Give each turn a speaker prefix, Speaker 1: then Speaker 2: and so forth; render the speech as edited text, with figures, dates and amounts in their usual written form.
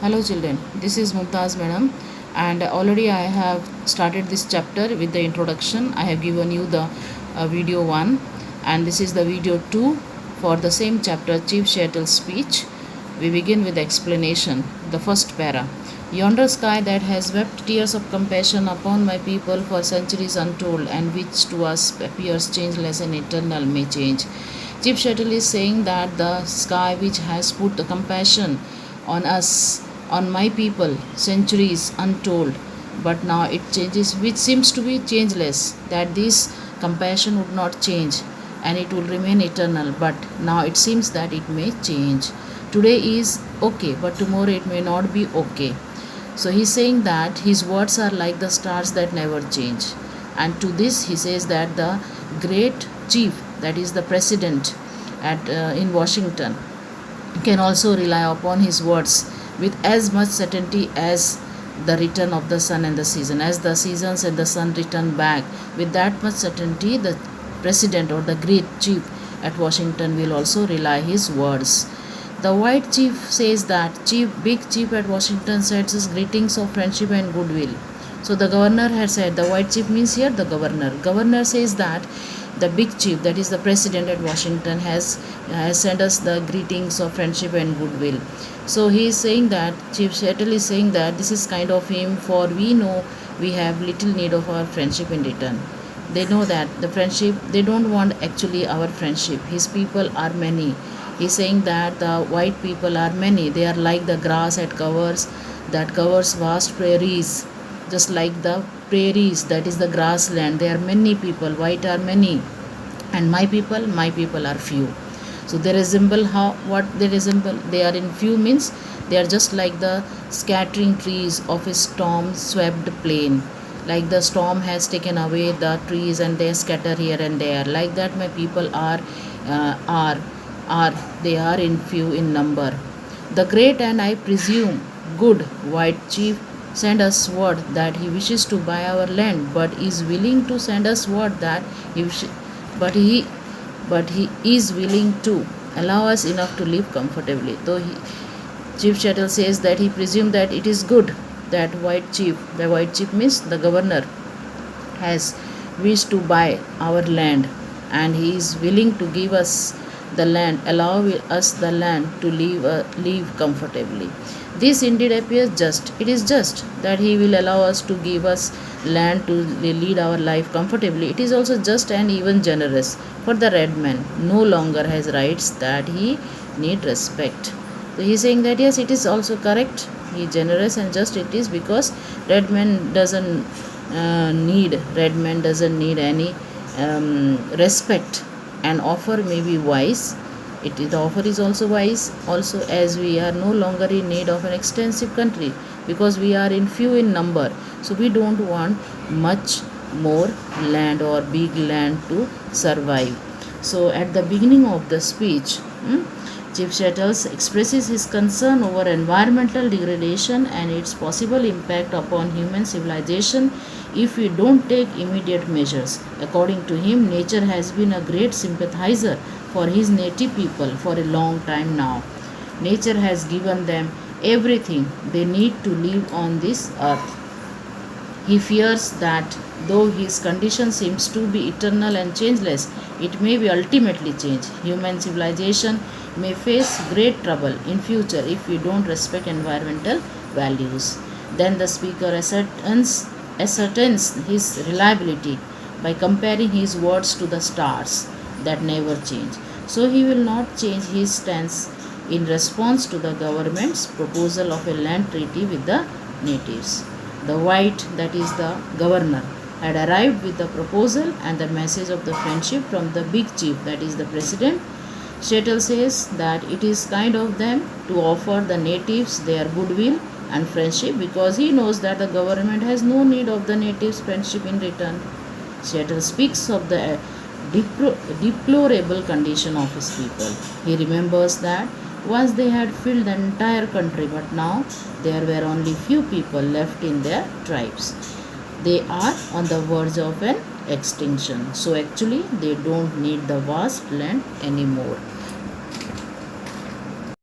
Speaker 1: Hello children, this is Mumtaz Madam, and already I have started this chapter with the introduction. I have given you the video 1, and this is the video 2 for the same chapter, Chief Seattle's speech. We begin with the explanation. The first para. Yonder sky that has wept tears of compassion upon my people for centuries untold, and which to us appears changeless and eternal, may change. Chief Shuttle is saying that the sky which has put the compassion on us, on my people, centuries untold, but now it changes, which seems to be changeless, that this compassion would not change and it will remain eternal, but now it seems that it may change. Today is okay, but tomorrow it may not be okay. So he's saying that his words are like the stars that never change. And to this he says that the great chief, that is the president in Washington, can also rely upon his words with as much certainty as the return of the sun and the season. As the seasons and the sun return back, with that much certainty, the president or the great chief at Washington will also rely his words. The white chief says that big chief at Washington sends his greetings of friendship and goodwill. So the governor had said, the white chief means here the governor. Governor says that the big chief, that is the president at Washington, has sent us the greetings of friendship and goodwill. So he is saying that, Chief Seattle is saying that this is kind of him, for we know we have little need of our friendship in return. They know that the friendship, they don't want actually our friendship. His people are many. He's saying that the white people are many. They are like the grass that covers vast prairies, just like the prairies, that is the grassland. There are many people, white are many, and my people are few. So they resemble what they resemble. They are in few means they are just like the scattering trees of a storm swept plain. Like the storm has taken away the trees and they scatter here and there. Like that my people are they are in few in number. The great and I presume good white chief send us word that he wishes to buy our land, but is willing to send us word that but he is willing to allow us enough to live comfortably. Though Chief Chettle says that he presumed that it is good that the white chief means the governor, has wished to buy our land, and he is willing to give us the land, allow us the land to live comfortably. This indeed appears just. It is just that he will allow us to give us land to lead our life comfortably. It is also just and even generous, for the red man no longer has rights that he need respect. So he is saying that yes, it is also correct. He is generous and just it is, because red man doesn't need any respect. An offer may be wise. The offer is also wise, also, as we are no longer in need of an extensive country, because we are in few in number. So we don't want much more land or big land to survive. So at the beginning of the speech, Chief Shettles expresses his concern over environmental degradation and its possible impact upon human civilization if we don't take immediate measures. According to him, nature has been a great sympathizer for his native people for a long time now. Nature has given them everything they need to live on this earth. He fears that though his condition seems to be eternal and changeless, it may be ultimately changed. Human civilization may face great trouble in future if we don't respect environmental values. Then the speaker ascertains his reliability by comparing his words to the stars that never change. So he will not change his stance in response to the government's proposal of a land treaty with the natives. The white, that is the governor, had arrived with the proposal and the message of the friendship from the big chief, that is the president. Shettle says that it is kind of them to offer the natives their goodwill and friendship, because he knows that the government has no need of the natives' friendship in return. Shettle speaks of the deplorable condition of his people. He remembers that once they had filled the entire country, but now there were only few people left in their tribes. They are on the verge of an extinction. So actually they don't need the vast land anymore.